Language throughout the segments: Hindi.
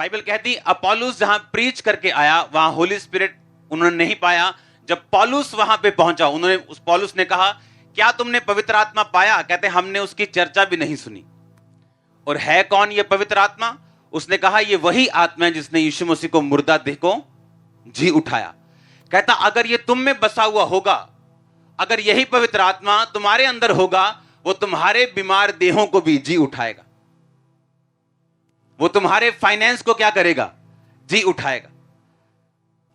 बाइबल कहती अपोलोस जहां प्रीच करके आया वहां होली स्पिरिट उन्होंने नहीं पाया। जब पौलुस वहां पे पहुंचा पौलुस ने कहा क्या तुमने पवित्र आत्मा पाया? कहते हमने उसकी चर्चा भी नहीं सुनी। और है कौन ये पवित्र आत्मा? उसने कहा ये वही आत्मा है जिसने यीशु मसीह को मुर्दा देह को जी उठाया। कहता अगर ये तुम में बसा हुआ होगा, अगर यही पवित्र आत्मा तुम्हारे अंदर होगा, वो तुम्हारे बीमार देहों को भी जी उठाएगा। वो तुम्हारे फाइनेंस को क्या करेगा? जी उठाएगा।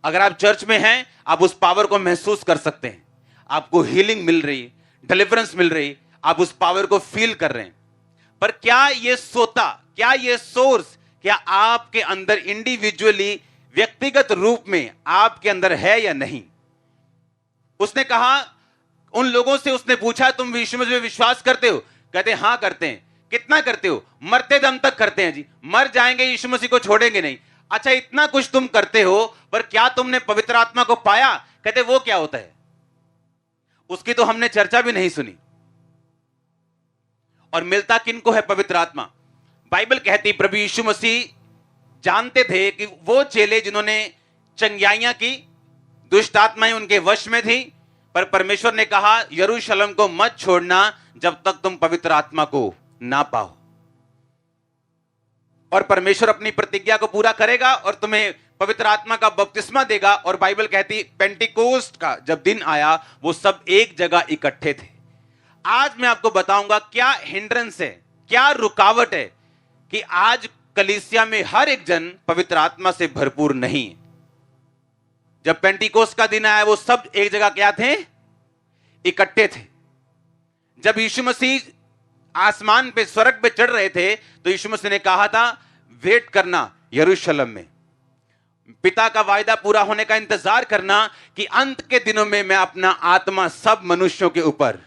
अगर आप चर्च में हैं, आप उस पावर को महसूस कर सकते हैं। आपको हीलिंग मिल रही है, डिलीवरेंस मिल रही है, आप उस पावर को फील कर रहे हैं। पर क्या ये सोता, क्या ये सोर्स, क्या आपके अंदर इंडिविजुअली व्यक्तिगत रूप में आपके अंदर है या नहीं? उसने कहा, उन लोगों से उसने पूछा तुम यीशु मसीह में विश्वास करते हो? कहते हां करते हैं। कितना करते हो? मरते दम तक करते हैं जी, मर जाएंगे यीशु मसीह को छोड़ेंगे नहीं। अच्छा इतना कुछ तुम करते हो, पर क्या तुमने पवित्र आत्मा को पाया? कहते वो क्या होता है? उसकी तो हमने चर्चा भी नहीं सुनी। और मिलता किनको है पवित्र आत्मा? बाइबल कहती प्रभु यीशु मसीह जानते थे कि वो चेले जिन्होंने चंगियाइयां की, दुष्ट आत्माएं उनके वश में थी, पर परमेश्वर ने कहा यरूशलेम को मत छोड़ना जब तक तुम पवित्र आत्मा को ना पाओ। और परमेश्वर अपनी प्रतिज्ञा को पूरा करेगा और तुम्हें पवित्र आत्मा का बपतिस्मा देगा। और बाइबल कहती पेंटिकोस्ट का जब दिन आया वो सब एक जगह इकट्ठे थे। आज मैं आपको बताऊंगा क्या हिंड्रेंस है, क्या रुकावट है कि आज कलीसिया में हर एक जन पवित्र आत्मा से भरपूर नहीं है। जब पेंटिकोस्ट का दिन आया वो सब एक जगह क्या थे? इकट्ठे थे। जब यीशु मसीह आसमान पे स्वर्ग पे चढ़ रहे थे तो यीशु मसीह ने कहा था वेट करना यरूशलेम में, पिता का वायदा पूरा होने का इंतजार करना कि अंत के दिनों में मैं अपना आत्मा सब मनुष्यों के ऊपर।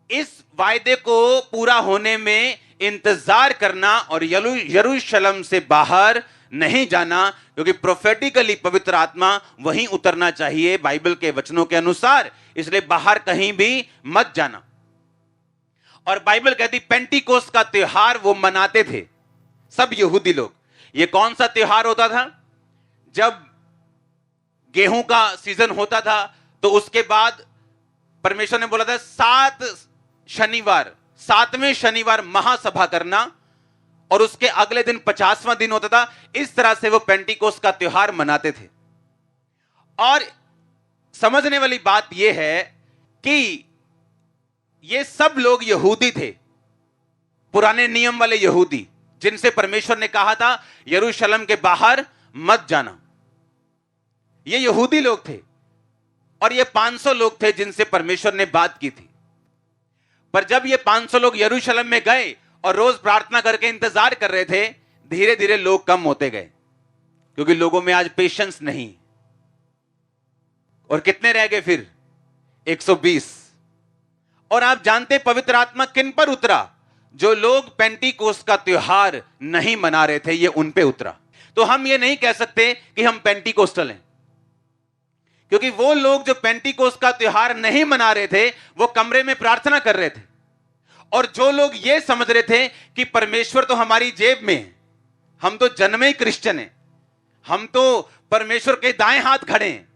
इस वायदे को पूरा होने में इंतजार करना और यरूशलेम से बाहर नहीं जाना, क्योंकि प्रोफेटिकली पवित्र आत्मा वहीं उतरना चाहिए बाइबल के वचनों के अनुसार। इसलिए बाहर कहीं भी मत जाना। और बाइबल कहती पेंटिकोस्ट का त्योहार वो मनाते थे सब यहूदी लोग। ये कौन सा त्योहार होता था? जब गेहूं का सीजन होता था तो उसके बाद परमेश्वर ने बोला था 7वें शनिवार महासभा करना, और उसके अगले दिन 50वां दिन होता था। इस तरह से वो पेंटिकोस्ट का त्योहार मनाते थे। और समझने वाली बात यह है कि ये सब लोग यहूदी थे, पुराने नियम वाले यहूदी, जिनसे परमेश्वर ने कहा था यरूशलेम के बाहर मत जाना। ये यहूदी लोग थे और ये 500 लोग थे जिनसे परमेश्वर ने बात की थी। पर जब ये 500 लोग यरूशलेम में गए और रोज प्रार्थना करके इंतजार कर रहे थे, धीरे धीरे लोग कम होते गए, क्योंकि लोगों में आज पेशेंस नहीं। और कितने रह गए फिर? 120। और आप जानते पवित्र आत्मा किन पर उतरा? जो लोग पेंटिकोस्ट का त्योहार नहीं मना रहे थे, ये उन पे उतरा। तो हम ये नहीं कह सकते कि हम पेंटिकोस्टल हैं, क्योंकि वो लोग जो पेंटिकोस्ट का त्योहार नहीं मना रहे थे वो कमरे में प्रार्थना कर रहे थे। और जो लोग ये समझ रहे थे कि परमेश्वर तो हमारी जेब में है, हम तो जन्मे ही क्रिश्चियन हैं, हम तो परमेश्वर के दाएं हाथ खड़े हैं,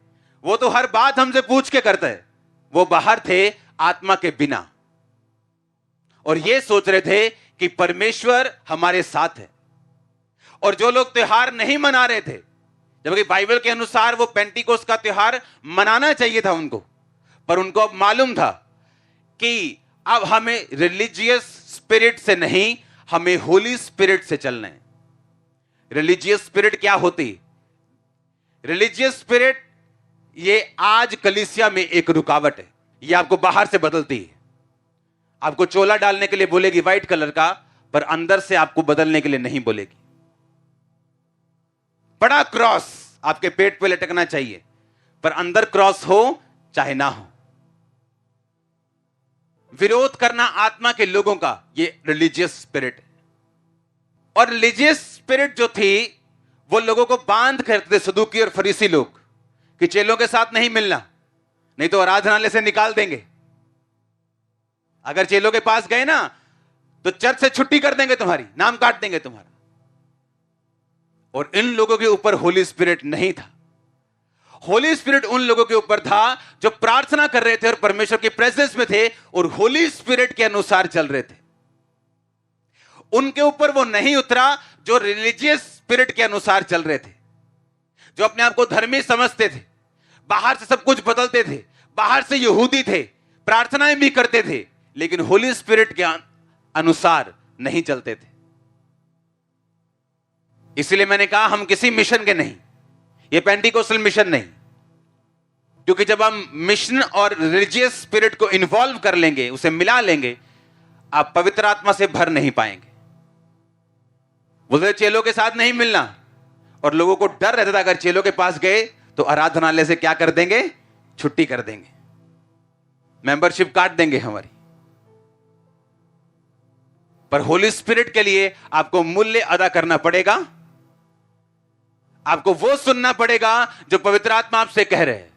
वो तो हर बात हमसे पूछ के करता है, वो बाहर थे आत्मा के बिना। और ये सोच रहे थे कि परमेश्वर हमारे साथ है। और जो लोग त्योहार नहीं मना रहे थे, जबकि बाइबल के अनुसार वो पेंटिकोस्ट का त्योहार मनाना चाहिए था उनको, पर उनको अब मालूम था कि अब हमें रिलीजियस स्पिरिट से नहीं, हमें होली स्पिरिट से चलना है। रिलीजियस स्पिरिट क्या होती? रिलीजियस स्पिरिट ये आज कलीसिया में एक रुकावट है। ये आपको बाहर से बदलती है, आपको चोला डालने के लिए बोलेगी व्हाइट कलर का, पर अंदर से आपको बदलने के लिए नहीं बोलेगी। बड़ा क्रॉस आपके पेट पे लटकना चाहिए, पर अंदर क्रॉस हो चाहे ना हो। विरोध करना आत्मा के लोगों का, ये रिलीजियस स्पिरिट है। और रिलीजियस स्पिरिट जो थी वो लोगों को बांध करते थे, सदूकी और फरीसी लोग, कि चेलों के साथ नहीं मिलना, नहीं तो आराधनालय से निकाल देंगे। अगर चेलों के पास गए ना तो चर्च से छुट्टी कर देंगे, तुम्हारी नाम काट देंगे तुम्हारा। और इन लोगों के ऊपर होली स्पिरिट नहीं था। होली स्पिरिट उन लोगों के ऊपर था जो प्रार्थना कर रहे थे और परमेश्वर की प्रेजेंस में थे और होली स्पिरिट के अनुसार चल रहे थे। उनके ऊपर वो नहीं उतरा जो रिलीजियस स्पिरिट के अनुसार चल रहे थे, जो अपने आप को धर्मी समझते थे, बाहर से सब कुछ बदलते थे, बाहर से यहूदी थे, प्रार्थनाएं भी करते थे, लेकिन होली स्पिरिट के अनुसार नहीं चलते थे। इसलिए मैंने कहा हम किसी मिशन के नहीं, ये पेंटिकोस्टल मिशन नहीं, क्योंकि जब हम मिशन और रिलीजियस स्पिरिट को इन्वॉल्व कर लेंगे, उसे मिला लेंगे, आप पवित्र आत्मा से भर नहीं पाएंगे। बोलते चेलों के साथ नहीं मिलना, और लोगों को डर रहता था अगर चेलों के पास गए तो आराधनालय से क्या कर देंगे, छुट्टी कर देंगे, मेंबरशिप काट देंगे हमारी। पर होली स्पिरिट के लिए आपको मूल्य अदा करना पड़ेगा, आपको वो सुनना पड़ेगा जो पवित्र आत्मा आपसे कह रहे हैं,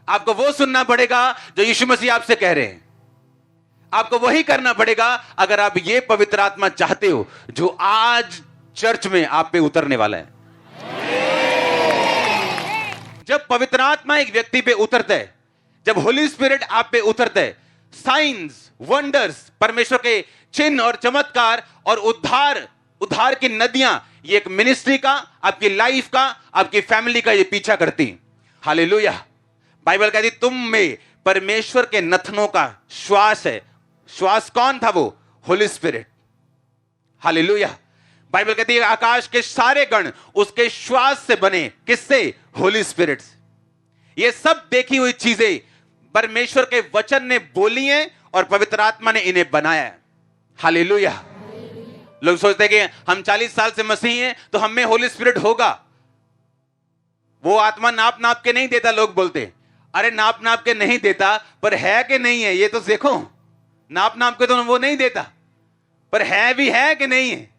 आपको वो सुनना पड़ेगा जो यीशु मसीह आपसे कह रहे हैं, आपको वही करना पड़ेगा अगर आप ये पवित्र आत्मा चाहते हो जो आज चर्च में आप पे उतरने वाला है। जब पवित्र आत्मा एक व्यक्ति पे उतरता है, जब होली स्पिरिट आप पे उतरता है, साइंस, वंडर्स, परमेश्वर के चिन्ह और चमत्कार और उद्धार की नदियां, ये एक मिनिस्ट्री का, आपकी लाइफ का, आपकी फैमिली का ये पीछा करती। हालेलुया। बाइबल कहती तुम में परमेश्वर के नथनों का श्वास है। श्वास कौन था? वो होली स्पिरिट। हालेलुया। बाइबल कहती है आकाश के सारे गण उसके श्वास से बने। किससे? होली स्पिरिट से। ये सब देखी हुई चीजें परमेश्वर के वचन ने बोली हैं और पवित्र आत्मा ने इन्हें बनाया है। हालेलुया। लोग सोचते हैं कि हम 40 साल से मसीही हैं तो हम में होली स्पिरिट होगा। वो आत्मा नाप नाप के नहीं देता। लोग बोलते अरे नाप नाप के नहीं देता, पर है कि नहीं है ये तो देखो। नाप नाप के तो वो नहीं देता, पर है भी है कि नहीं है।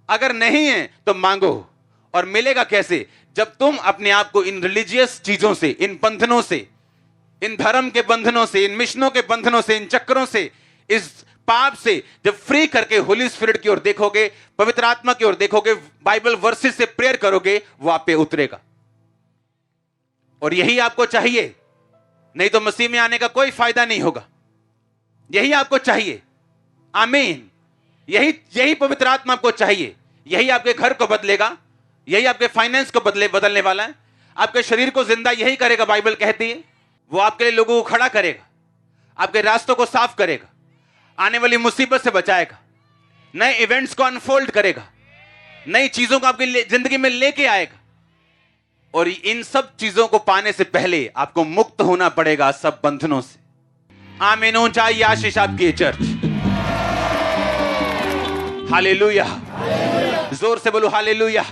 अगर नहीं है तो मांगो। और मिलेगा कैसे? जब तुम अपने आप को इन रिलीजियस चीजों से, इन बंधनों से, इन धर्म के बंधनों से, इन मिशनों के बंधनों से, इन चक्करों से, इस पाप से जब फ्री करके होली स्पिरिट की ओर देखोगे, पवित्र आत्मा की ओर देखोगे, बाइबल वर्सेस से प्रेयर करोगे, वो आप पे उतरेगा। और यही आपको चाहिए, नहीं तो मसीह में आने का कोई फायदा नहीं होगा। यही आपको चाहिए। आमीन। यही पवित्र आत्मा आपको चाहिए। यही आपके घर को बदलेगा, यही आपके फाइनेंस को बदलने वाला है, आपके शरीर को जिंदा यही करेगा। बाइबल कहती है वो आपके लिए लोगों को खड़ा करेगा, आपके रास्तों को साफ करेगा, आने वाली मुसीबत से बचाएगा, नए इवेंट्स को अनफोल्ड करेगा, नई चीजों को आपकी जिंदगी में लेके आएगा। और इन सब चीजों को पाने से पहले आपको मुक्त होना पड़ेगा सब बंधनों से। आमीन। ऊंचाई आशीष आपकी चर्च। हालेलुया। जोर से बोलो हालेलुया।